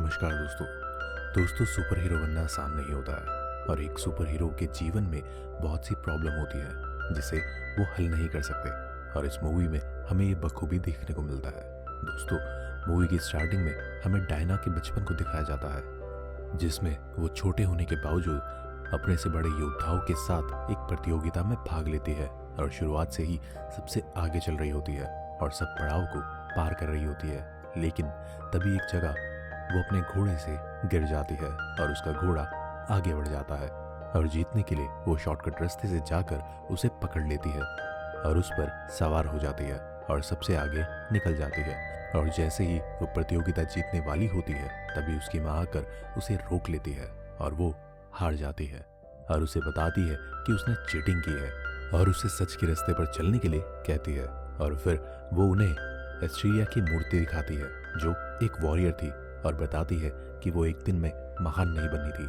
नमस्कार दोस्तों super hero बनना आसान नहीं होता है और एक सुपर हीरो के जीवन में बहुत सी प्रॉब्लम होती है जिसे वो हल नहीं कर सकते। और इस मूवी में हमें ये बखूबी देखने को मिलता है। दोस्तों, मूवी की स्टार्टिंग में हमें डायना के बचपन को दिखाया जाता है, जिसमें वो छोटे होने के बावजूद अपने से बड़े योद्धाओं के साथ एक प्रतियोगिता में भाग लेती है और शुरुआत से ही सबसे आगे चल रही होती है और सब पड़ाव को पार कर रही होती है। लेकिन तभी एक जगह वो अपने घोड़े से गिर जाती है और उसका घोड़ा आगे बढ़ जाता है और जीतने के लिए वो शॉर्टकट रास्ते से जाकर उसे पकड़ लेती है और उस पर सवार हो जाती है और सबसे आगे निकल जाती है। और जैसे ही वो प्रतियोगिता जीतने वाली होती है तभी उसकी माँ आकर उसे रोक लेती है और वो हार जाती है और उसे बताती है कि उसने चीटिंग की है और उसे सच के रास्ते पर चलने के लिए कहती है। और फिर वो उन्हें एस्ट्रिया की मूर्ति दिखाती है जो एक वॉरियर थी और बताती है कि वो एक दिन में महान नहीं बनी थी,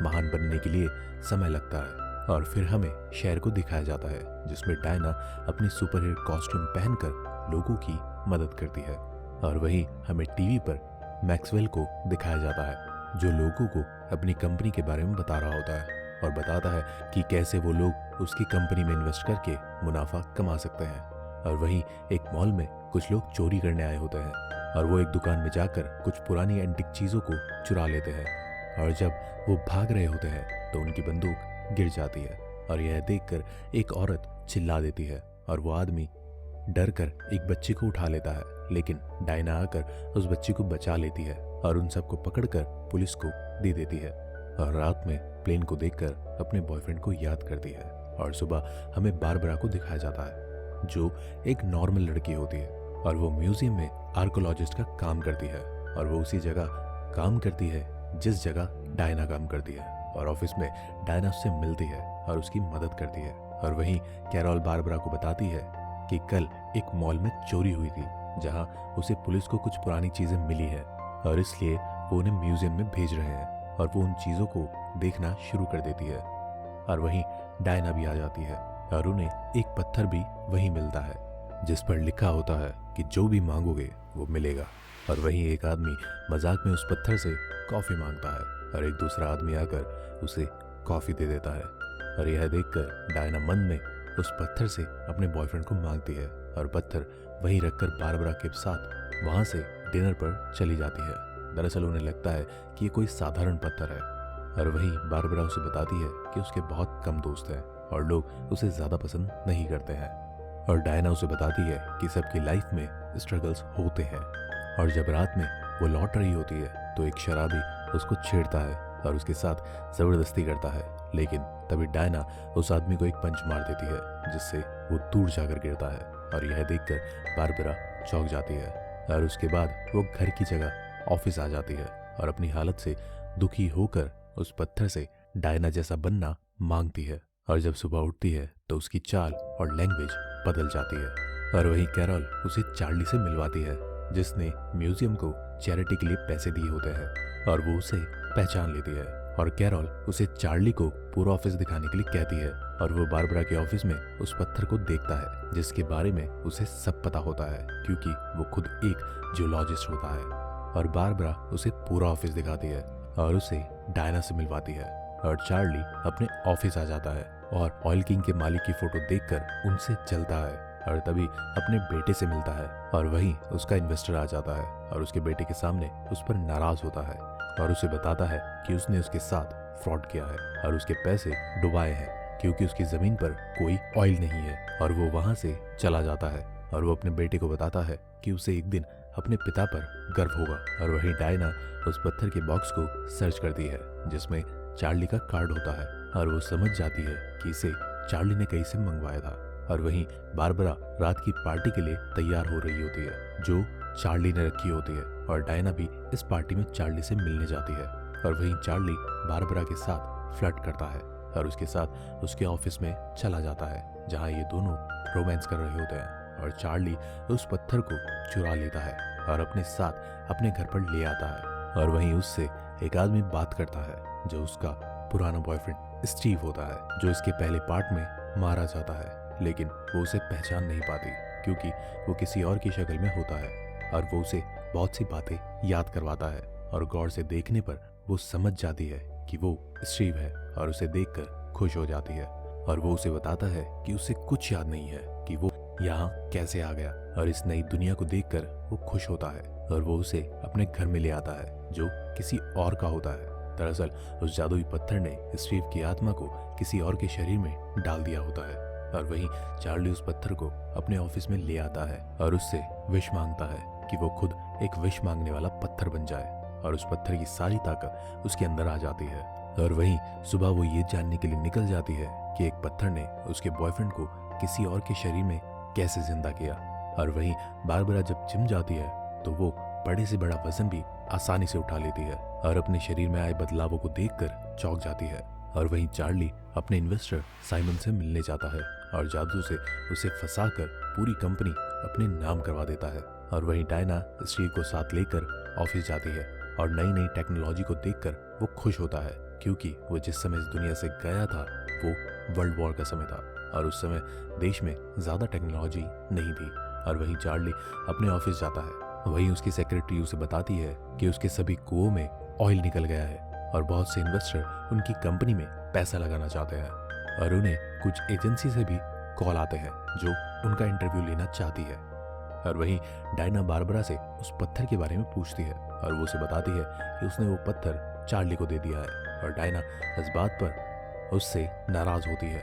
महान बनने के लिए समय लगता है। और फिर हमें शहर को दिखाया जाता है जिसमें डायना अपनी सुपर हीरो कॉस्ट्यूम पहनकर लोगों की मदद करती है। और वहीं हमें टीवी पर मैक्सवेल को दिखाया जाता है जो लोगों को अपनी कंपनी के बारे में बता रहा होता है और बताता है कि कैसे वो लोग उसकी कंपनी में इन्वेस्ट करके मुनाफा कमा सकते हैं। और वहीं एक मॉल में कुछ लोग चोरी करने आए होते हैं और वो एक दुकान में जाकर कुछ पुरानी एंटिक चीज़ों को चुरा लेते हैं। और जब वो भाग रहे होते हैं तो उनकी बंदूक गिर जाती है और यह देखकर एक औरत चिल्ला देती है और वो आदमी डर कर एक बच्चे को उठा लेता है। लेकिन डायना आकर उस बच्चे को बचा लेती है और उन सबको पकड़कर पुलिस को दे देती है और रात में प्लेन को देखकर अपने बॉयफ्रेंड को याद करती है। और सुबह हमें बारबरा को दिखाया जाता है जो एक नॉर्मल लड़की होती है और वो म्यूजियम में आर्कोलॉजिस्ट का काम करती है और वो उसी जगह काम करती है जिस जगह डायना काम करती है। और ऑफिस में डायना उससे मिलती है और उसकी मदद करती है। और वहीं कैरोल बारबरा को बताती है कि कल एक मॉल में चोरी हुई थी जहां उसे पुलिस को कुछ पुरानी चीजें मिली है और इसलिए वो उन्हें म्यूजियम में भेज रहे हैं और वो उन चीजों को देखना शुरू कर देती है। और वहीं डायना भी आ जाती है और उन्हें एक पत्थर भी वहीं मिलता है जिस पर लिखा होता है कि जो भी मांगोगे वो मिलेगा। और वहीं एक आदमी मजाक में उस पत्थर से कॉफी मांगता है और एक दूसरा आदमी आकर उसे कॉफी दे देता है। और यह देखकर डायना मन में उस पत्थर से अपने बॉयफ्रेंड को मांगती है और पत्थर वहीं रखकर बारबरा के साथ वहां से डिनर पर चली जाती है। दरअसल उन्हें लगता है कि ये कोई साधारण पत्थर है। और वहीं बारबरा उसे बताती है कि उसके बहुत कम दोस्त हैं और लोग उसे ज्यादा पसंद नहीं करते हैं। और डायना उसे बताती है कि सबकी लाइफ में स्ट्रगल्स होते हैं। और जब रात में वो लौट रही होती है तो एक शराबी उसको छेड़ता है और उसके साथ जबरदस्ती करता है। लेकिन तभी डायना उस आदमी को एक पंच मार देती है जिससे वो दूर जाकर गिरता है और यह देखकर बारबरा चौंक जाती है। और उसके बाद वो घर की जगह ऑफिस आ जाती है और अपनी हालत से दुखी होकर उस पत्थर से डायना जैसा बनना मांगती है। और जब सुबह उठती है तो उसकी चाल और लैंग्वेज बदल जाती है। और वहीं कैरोल उसे चार्ली से मिलवाती है जिसने म्यूजियम को चैरिटी के लिए पैसे दिए होते हैं और वो उसे पहचान लेती है। और कैरोल उसे चार्ली को पूरा ऑफिस दिखाने के लिए कहती है और वो बारबरा के ऑफिस में उस पत्थर को देखता है जिसके बारे में उसे सब पता होता है क्योंकि वो खुद एक जियोलॉजिस्ट होता है। और बारबरा उसे पूरा ऑफिस दिखाती है और उसे डायना से मिलवाती है। और चार्ली अपने ऑफिस आ जाता है और ऑयल किंग के मालिक की फोटो देखकर उनसे चलता है और तभी अपने बेटे से मिलता है। और वहीं उसका इन्वेस्टर आ जाता है और उसके बेटे के सामने उस पर नाराज होता है और उसे बताता है कि उसने उसके साथ फ्रॉड किया है और उसके पैसे डुबाए हैं क्योंकि उसकी जमीन पर कोई ऑयल नहीं है। और वो वहां से चला जाता है और वो अपने बेटे को बताता है कि उसे एक दिन अपने पिता पर गर्व होगा। और वहीं डायना उस पत्थर के बॉक्स को सर्च करती है जिसमें चार्ली का कार्ड होता है और वो समझ जाती है कि इसे चार्ली ने कहीं से मंगवाया था। और वहीं बारबरा रात की पार्टी के लिए तैयार हो रही होती है जो चार्ली ने रखी होती है और डायना भी इस पार्टी में चार्ली से मिलने जाती है। और वहीं चार्ली बारबरा के साथ फ्लर्ट करता है और उसके साथ उसके ऑफिस में चला जाता है जहां ये दोनों रोमांस कर रहे होते हैं। और चार्ली उस पत्थर को चुरा लेता है और अपने साथ अपने घर पर ले आता है। और वहीं उससे एक आदमी बात करता है जो उसका पुराना बॉयफ्रेंड स्टीव होता है जो इसके पहले पार्ट में मारा जाता है। लेकिन वो उसे पहचान नहीं पाती क्योंकि वो किसी और की शक्ल में होता है और वो उसे बहुत सी बातें याद करवाता है और गौर से देखने पर वो समझ जाती है कि वो स्टीव है और उसे देखकर खुश हो जाती है। और वो उसे बताता है कि उसे कुछ याद नहीं है कि वो यहाँ कैसे आ गया, और इस नई दुनिया को देखकर वो खुश होता है और वो उसे अपने घर में ले आता है जो किसी और का होता है। दरअसल उस जादुई पत्थर ने स्टीव की आत्मा को किसी और के शरीर में डाल दिया होता है। और वहीं चार्ली उस पत्थर को अपने ऑफिस में ले आता है और उससे विश मांगता है कि वो खुद एक विश मांगने वाला पत्थर बन जाए, और उस पत्थर की सारी ताकत उसके अंदर आ जाती है। और वहीं सुबह वो ये जानने के लिए निकल जाती है कि एक पत्थर ने उसके बॉयफ्रेंड को किसी और के शरीर में कैसे जिंदा किया। और वहीं बारबरा जब जिम जाती है तो वो बड़े से बड़ा वजन भी आसानी से उठा लेती है और अपने शरीर में आए बदलावों को देखकर चौंक जाती है। और वहीं चार्ली अपने इन्वेस्टर साइमन से मिलने जाता है और जादू से उसे फंसाकर पूरी कंपनी अपने नाम करवा देता है। और वहीं डायना स्टीव को साथ लेकर ऑफिस जाती है और नई नई टेक्नोलॉजी को देखकर वो खुश होता है, क्योंकि वो जिस समय इस दुनिया से गया था वो वर्ल्ड वॉर का समय था और उस समय देश में ज़्यादा टेक्नोलॉजी नहीं थी। और वहीं चार्ली अपने ऑफिस जाता है। वहीं उसकी सेक्रेटरी उसे बताती है कि उसके सभी कुओं में ऑयल निकल गया है और बहुत से इन्वेस्टर उनकी कंपनी में पैसा लगाना चाहते हैं, और उन्हें कुछ एजेंसी से भी कॉल आते हैं जो उनका इंटरव्यू लेना चाहती है। और वहीं डायना बारबरा से उस पत्थर के बारे में पूछती है और वो उसे बताती है कि उसने वो पत्थर चार्ली को दे दिया है। और डायना इस बात पर उससे नाराज होती है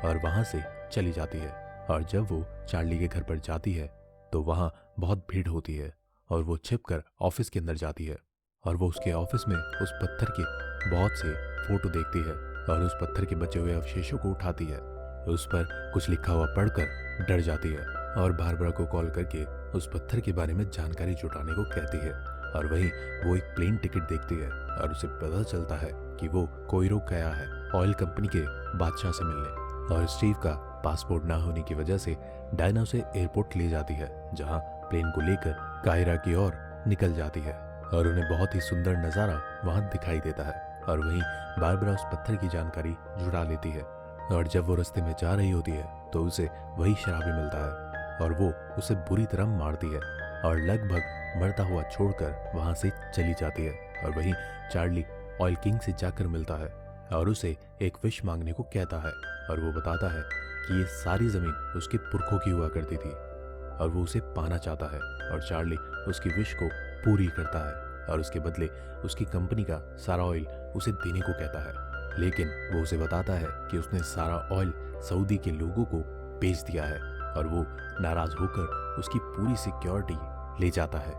और वहां से चली जाती है। और जब वो चार्ली के घर पर जाती है तो वहाँ बहुत भीड़ होती है और वो छिपकर ऑफिस के अंदर जाती है और वो उसके ऑफिस में उस पत्थर के बहुत से फोटो देखती है और उस पत्थर के बचे हुए अवशेषों को उठाती है। उस पर कुछ लिखा हुआ पढ़कर डर जाती है और बारबरा को कॉल करके उस पत्थर के बारे में जानकारी जुटाने को कहती है। और वहीं वो एक प्लेन टिकट देखती है और उसे पता चलता है कि वो कोयरो गया है ऑयल कंपनी के बादशाह से मिलने। और स्टीव का पासपोर्ट ना होने की वजह से डायना उसे एयरपोर्ट ले जाती है, जहां प्लेन को लेकर कायरा की ओर निकल जाती है और उन्हें बहुत ही सुंदर नज़ारा वहां दिखाई देता है। और वहीं बारबरा उस पत्थर की जानकारी जुटा लेती है और जब वो रास्ते में जा रही होती है तो उसे वही शराबी मिलता है और वो उसे बुरी तरह मारती है और लगभग मरता हुआ छोड़कर वहां से चली जाती है। और वहीं चार्ली ऑयल किंग से जाकर मिलता है और उसे एक विश मांगने को कहता है और वो बताता है कि ये सारी जमीन उसके पुरखों की हुआ करती थी और वो उसे पाना चाहता है। और चार्ली उसकी विश को पूरी करता है और उसके बदले उसकी कंपनी का सारा ऑयल उसे देने को कहता है, लेकिन वो उसे बताता है कि उसने सारा ऑयल सऊदी के लोगों को बेच दिया है। और वो नाराज होकर उसकी पूरी सिक्योरिटी ले जाता है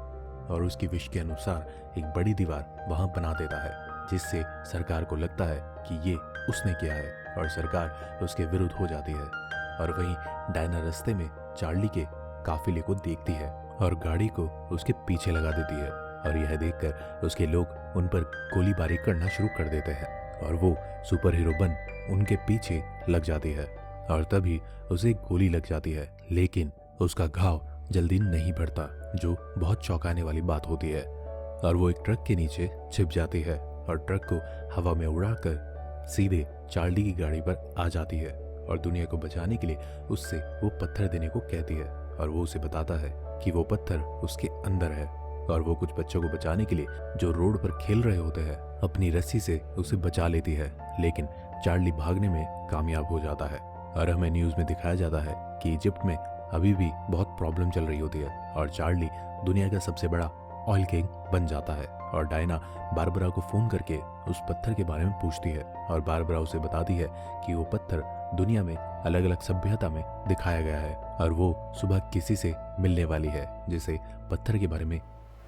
और उसकी विश के अनुसार एक बड़ी दीवार वहां बना देता है, जिससे सरकार को लगता है कि ये उसने किया है और सरकार उसके विरुद्ध हो जाती है। और वहीं डायना रास्ते में चार्ली के काफिले को देखती है और गाड़ी को उसके पीछे लगा देती है और यह देखकर उसके लोग उन पर गोलीबारी करना शुरू कर देते हैं और वो सुपर हीरो बन उनके पीछे लग जाती है। और तभी उसे गोली लग जाती है, लेकिन उसका घाव जल्दी नहीं भरता, जो बहुत चौंकाने वाली बात होती है। और वो एक ट्रक के नीचे छिप जाती है और ट्रक को हवा में उड़ाकर सीधे चार्ली की गाड़ी पर आ जाती है और दुनिया को बचाने के लिए उससे वो पत्थर देने को कहती है। और वो उसे बताता है कि वो पत्थर उसके अंदर है और वो कुछ बच्चों को बचाने के लिए जो रोड पर खेल रहे होते हैं अपनी रस्सी से उसे बचा लेती है, लेकिन चार्ली भागने में कामयाब हो जाता है। और हमें न्यूज़ में दिखाया जाता है कि इजिप्ट में अभी भी बहुत प्रॉब्लम चल रही होती है और चार्ली दुनिया का सबसे बड़ा ऑयल किंग बन जाता है। और डायना बारबरा को फोन करके उस पत्थर के बारे में पूछती है और बारबरा उसे बताती है कि वो पत्थर दुनिया में अलग अलग सभ्यता में दिखाया गया है और वो सुबह किसी से मिलने वाली है जिसे पत्थर के बारे में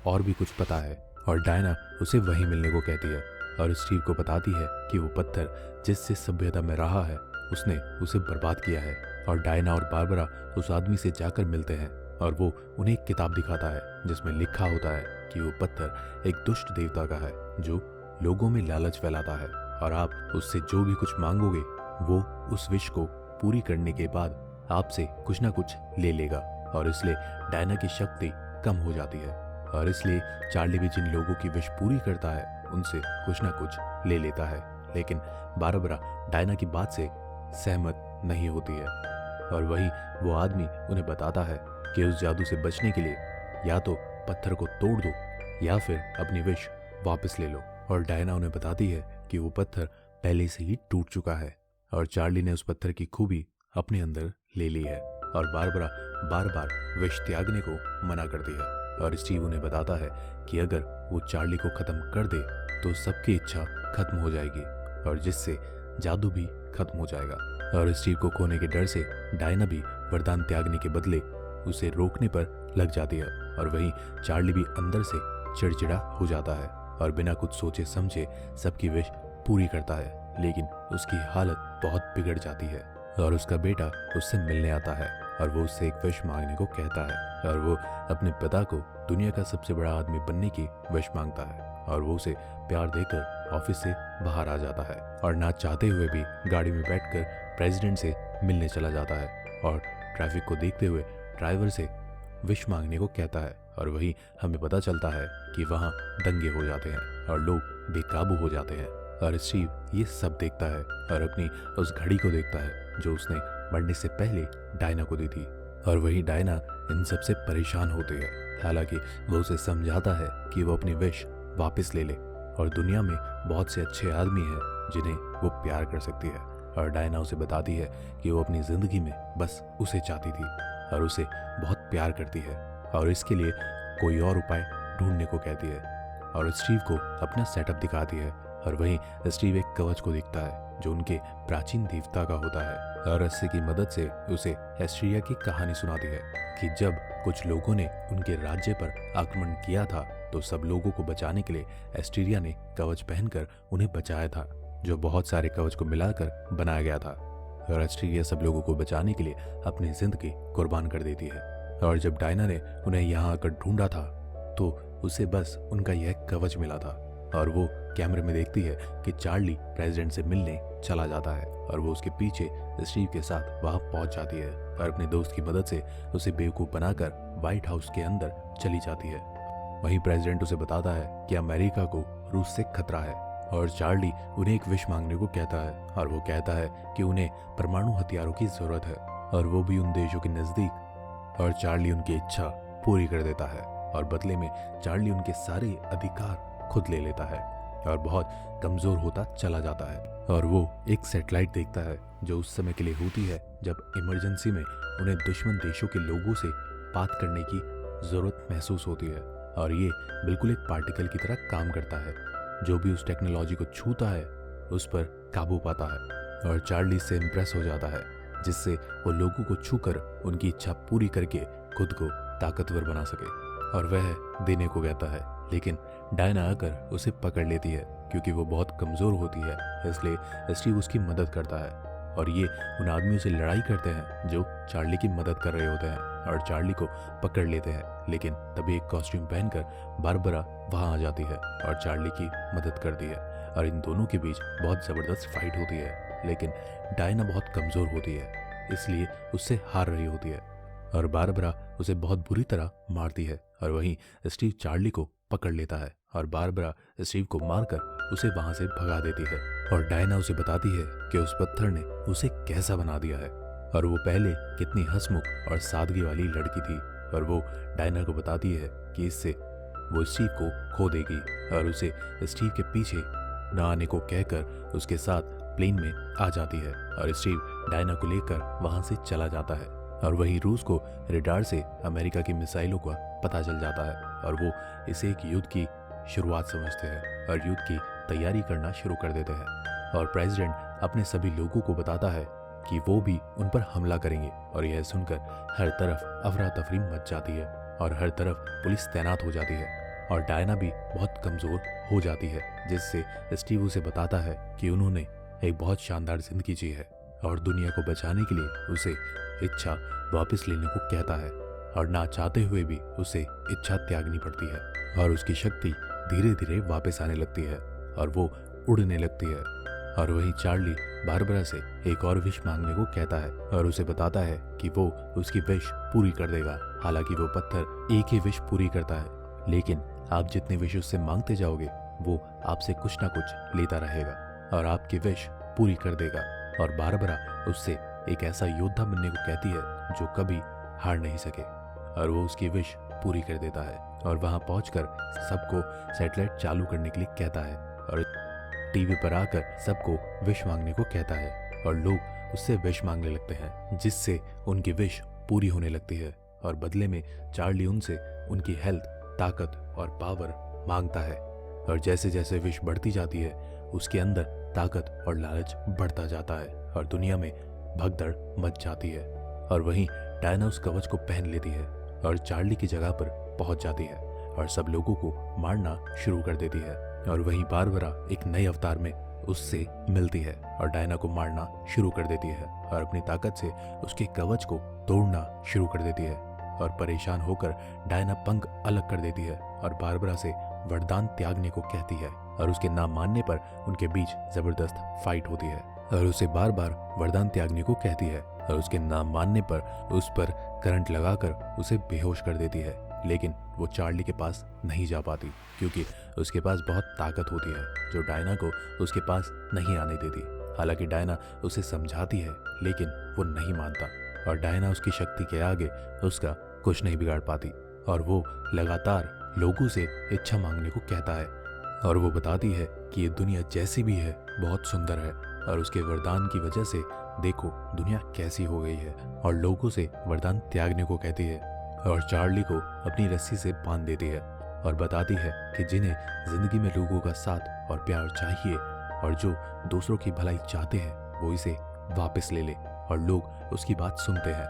और भी कुछ पता है। और डायना उसे वहीं मिलने को कहती है और स्टीव को बताती है कि वो पत्थर जिससे सभ्यता में रहा है उसने उसे बर्बाद किया है। और डायना और बारबरा उस आदमी से जाकर मिलते हैं और वो उन्हें एक किताब दिखाता है जिसमें लिखा होता है कि वो पत्थर एक दुष्ट देवता का है जो लोगों में लालच फैलाता है और आप उससे जो भी कुछ मांगोगे वो उस विश को पूरी करने के बाद आपसे कुछ ना कुछ ले लेगा। और इसलिए डायना की शक्ति कम हो जाती है और इसलिए चार्ली भी जिन लोगों की विश पूरी करता है उनसे कुछ ना कुछ ले लेता है, लेकिन बारबरा डायना की बात से सहमत नहीं होती है। और वही वो आदमी उन्हें बताता है कि उस जादू से बचने के लिए या तो पत्थर को तोड़ दो या फिर अपनी विश वापस ले लो। और डायना उन्हें बताती है कि वो पत्थर पहले से ही टूट चुका है और चार्ली ने उस पत्थर की खूबी अपने अंदर ले ली है। और बारबरा बार बार विष त्यागने को मना करती है और स्टीव उन्हें बताता है कि अगर वो चार्ली को खत्म कर दे तो सबकी इच्छा खत्म हो जाएगी और जिससे जादू भी खत्म हो जाएगा। और स्टीव को खोने के डर से डायना भी वरदान त्यागने के बदले उसे रोकने पर लग जाती है और वहीं चार्ली भी अंदर से चिड़चिड़ा हो जाता है और बिना कुछ सोचे समझे सबकी विश पूरी करता है। लेकिन उसकी हालत बहुत बिगड़ जाती है और उसका बेटा उससे मिलने आता है और वो उससे एक विश मांगने को कहता है और वो अपने पिता को दुनिया का सबसे बड़ा आदमी बनने की विश मांगता है और वो उसे प्यार देकर ऑफिस से बाहर आ जाता है और ना चाहते हुए भी गाड़ी में बैठकर प्रेसिडेंट से मिलने चला जाता है और ट्रैफिक को देखते हुए ड्राइवर से विश मांगने को कहता है। और वही हमें पता चलता है कि वहाँ दंगे हो जाते हैं और लोग बेकाबू हो जाते हैं और स्टीव ये सब देखता है और अपनी उस घड़ी को देखता है जो उसने मरने से पहले डायना को दी थी। और वही डायना इन सब से परेशान होती है। हालांकि वो उसे समझाता है कि वो अपनी विश वापस ले ले और दुनिया में बहुत से अच्छे आदमी हैं जिन्हें वो प्यार कर सकती है। और डायना उसे बताती है कि वो अपनी जिंदगी में बस उसे चाहती थी और उसे बहुत प्यार करती है और इसके लिए कोई और उपाय ढूंढने को कहती है। और स्टीव को अपना सेटअप दिखाती है और वहीं स्टीव एक कवच को देखता है जो उनके प्राचीन देवता का होता है और रस्से की मदद से उसे एस्ट्रिया की कहानी सुनाती है कि जब कुछ लोगों ने उनके राज्य पर आक्रमण किया था तो सब लोगों को बचाने के लिए एस्ट्रिया ने कवच पहनकर उन्हें बचाया था, जो बहुत सारे कवच को मिलाकर बनाया गया था। और एस्ट्रिया सब लोगों को बचाने के लिए अपनी जिंदगी कुर्बान कर देती है। और जब डायना ने उन्हें यहाँ आकर ढूंढा था तो उसे बस उनका यह कवच मिला था और वो कैमरे में देखती है कि चार्ली प्रेसिडेंट से मिलने चला जाता है और वो उसके पीछे स्टीव के साथ वहां पहुंच जाती है और अपने दोस्त की मदद से उसे बेवकूफ बनाकर व्हाइट हाउस के अंदर चली जाती है। वहीं प्रेसिडेंट उसे बताता है कि अमेरिका को रूस से खतरा है और चार्ली उन्हें एक विश मांगने को कहता है और वो कहता है कि उन्हें परमाणु हथियारों की जरूरत है और वो भी उन देशों के नजदीक। और चार्ली उनकी इच्छा पूरी कर देता है और बदले में चार्ली उनके सारे अधिकार खुद ले लेता है और बहुत कमजोर होता चला जाता है। और वो एक सैटेलाइट देखता है जो उस समय के लिए होती है जब इमरजेंसी में उन्हें दुश्मन देशों के लोगों से बात करने की जरूरत महसूस होती है और ये बिल्कुल एक पार्टिकल की तरह काम करता है। जो भी उस टेक्नोलॉजी को छूता है उस पर काबू पाता है और चार्ली से इम्प्रेस हो जाता है जिससे वो लोगों को छूकर उनकी इच्छा पूरी करके खुद को ताकतवर बना सके और वह देने को कहता है। लेकिन डायना आकर उसे पकड़ लेती है क्योंकि वो बहुत कमजोर होती है, इसलिए स्टीव उसकी मदद करता है और ये उन आदमियों से लड़ाई करते हैं जो चार्ली की मदद कर रहे होते हैं और चार्ली को पकड़ लेते हैं। लेकिन तभी एक कॉस्ट्यूम पहनकर बारबरा वहां आ जाती है और चार्ली की मदद करती है और इन दोनों के बीच बहुत जबरदस्त फाइट होती है। लेकिन डायना बहुत कमजोर होती है इसलिए उससे हार रही होती है और बारबरा उसे बहुत बुरी तरह मारती है और वहीं स्टीव चार्ली को पकड़ लेता है और बारबरा स्टीव को मारकर उसे वहां से भगा देती है। और डायना उसे बताती है कि उस पत्थर ने उसे कैसा बना दिया है और वो पहले कितनी हंसमुख और सादगी वाली लड़की थी और वो डायना को बताती है कि इससे वो स्टीव को खो देगी और उसे स्टीव के पीछे न आने को कहकर उसके साथ प्लेन में आ जाती है और स्टीव डायना को लेकर वहां से चला जाता है। और वहीं रूस को रेडार से अमेरिका की मिसाइलों का पता चल जाता है और वो इसे एक युद्ध की शुरुआत समझते हैं और युद्ध की तैयारी करना शुरू कर देते हैं। और प्रेसिडेंट अपने सभी लोगों को बताता है कि वो भी उन पर हमला करेंगे और यह सुनकर हर तरफ अफरा तफरी मच जाती है और हर तरफ पुलिस तैनात हो जाती है और डायना भी बहुत कमजोर हो जाती है जिससे स्टीव उसे बताता है कि उन्होंने एक बहुत शानदार जिंदगी जी है और दुनिया को बचाने के लिए उसे इच्छा वापस लेने को कहता है और ना चाहते हुए भी उसे इच्छा त्यागनी पड़ती है और उसकी शक्ति धीरे धीरे वापस आने लगती है और वो उड़ने लगती है। और वहीं चार्ली बारबरा से एक और विश मांगने को कहता है और उसे बताता है कि वो उसकी विश पूरी कर देगा। हालांकि वो पत्थर एक ही विश पूरी करता है लेकिन आप जितने विश उससे मांगते जाओगे वो आपसे कुछ ना कुछ लेता रहेगा और आपकी विश पूरी कर देगा। और बारबरा उससे एक ऐसा योद्धा बनने को कहती है जो कभी हार नहीं सके और वो उसकी विश पूरी कर देता है और वहां पहुंचकर सबको सैटेलाइट चालू करने के लिए कहता है और टीवी पर आकर सबको विश मांगने को कहता है और लोग उससे विश मांगने लगते हैं, जिससे उनकी विश पूरी होने लगती है और बदले में चार्ली उनसे उनकी हेल्थ, ताकत और पावर मांगता है। और जैसे जैसे विश बढ़ती जाती है उसके अंदर ताकत और लालच बढ़ता जाता है और दुनिया में भगदड़ मच जाती है। और वहीं डायना उस कवच को पहन लेती है और चार्ली की जगह पर पहुंच जाती है और सब लोगों को मारना शुरू कर देती है। और वहीं बारबरा एक नए अवतार में उससे मिलती है और डायना को मारना शुरू कर देती है और अपनी ताकत से उसके कवच को तोड़ना शुरू कर देती है। और परेशान होकर डायना पंख अलग कर देती है और बारबरा से वरदान त्यागने को कहती है और उसके ना मानने पर उनके बीच जबरदस्त फाइट होती है और उसे बार बार वरदान त्यागने को कहती है और उसके ना मानने पर उस पर करंट लगाकर उसे बेहोश कर देती है। लेकिन वो चार्ली के पास नहीं जा पाती क्योंकि उसके पास बहुत ताकत होती है जो डायना को उसके पास नहीं आने देती। हालांकि डायना उसे समझाती है लेकिन वो नहीं मानता और डायना उसकी शक्ति के आगे उसका कुछ नहीं बिगाड़ पाती और वो लगातार लोगों से इच्छा मांगने को कहता है और वो बताती है कि ये दुनिया जैसी भी है बहुत सुंदर है और उसके वरदान की वजह से देखो दुनिया कैसी हो गई है और लोगों से वरदान त्यागने को कहती है और चार्ली को अपनी रस्सी से बांध देती है और बताती है कि जिन्हें जिंदगी में लोगों का साथ और प्यार चाहिए और जो दूसरों की भलाई चाहते हैं वो इसे वापस ले ले और लोग उसकी बात सुनते हैं।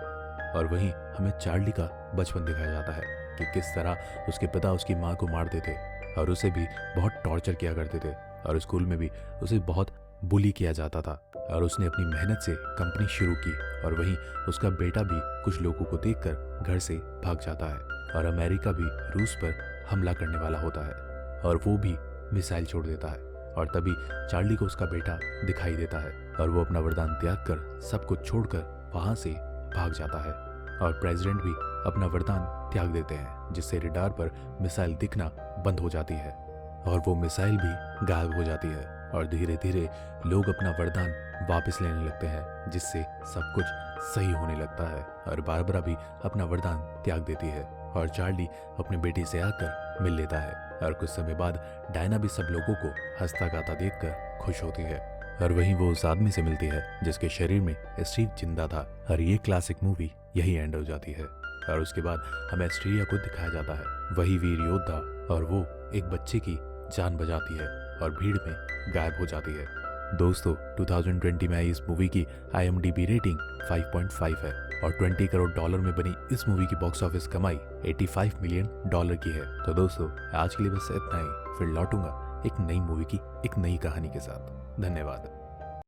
और वहीं हमें चार्ली का बचपन दिखाया जाता है कि किस तरह उसके पिता उसकी माँ को मारते थे और उसे भी बहुत टॉर्चर किया करते थे और स्कूल में भी उसे बहुत बुली किया जाता था और उसने अपनी मेहनत से कंपनी शुरू की और वहीं उसका बेटा भी कुछ लोगों को देखकर घर से भाग जाता है और अमेरिका भी रूस पर हमला करने वाला होता है और वो भी मिसाइल छोड़ देता है और तभी चार्ली को उसका बेटा दिखाई देता है और वो अपना वरदान त्याग कर सब कुछ छोड़कर वहां से भाग जाता है और प्रेसिडेंट भी अपना वरदान त्याग देते हैं जिससे रडार पर मिसाइल दिखना बंद हो जाती है और वो मिसाइल भी गायब हो जाती है और धीरे धीरे लोग अपना वरदान वापस लेने लगते हैं जिससे सब कुछ सही होने लगता है और बारबरा भी अपना वरदान त्याग देती है और चार्ली अपने बेटे से आकर मिल लेता है और कुछ समय बाद डायना भी सब लोगों को हंसता गाता देखकर खुश होती है और वहीं वो उस आदमी से मिलती है जिसके शरीर में स्टीव जिंदा था और ये क्लासिक मूवी यही एंड हो जाती है और उसके बाद हमें एस्ट्रिया को दिखाया जाता है, वही वीर योद्धा, और वो एक बच्चे की जान बचाती है और भीड़ में गायब हो जाती है। दोस्तों 2020 में आई इस मूवी की IMDb रेटिंग 5.5 है और $20 करोड़ में बनी इस मूवी की बॉक्स ऑफिस कमाई $85 मिलियन की है। तो दोस्तों आज के लिए बस इतना ही, फिर लौटूंगा एक नई मूवी की एक नई कहानी के साथ। धन्यवाद।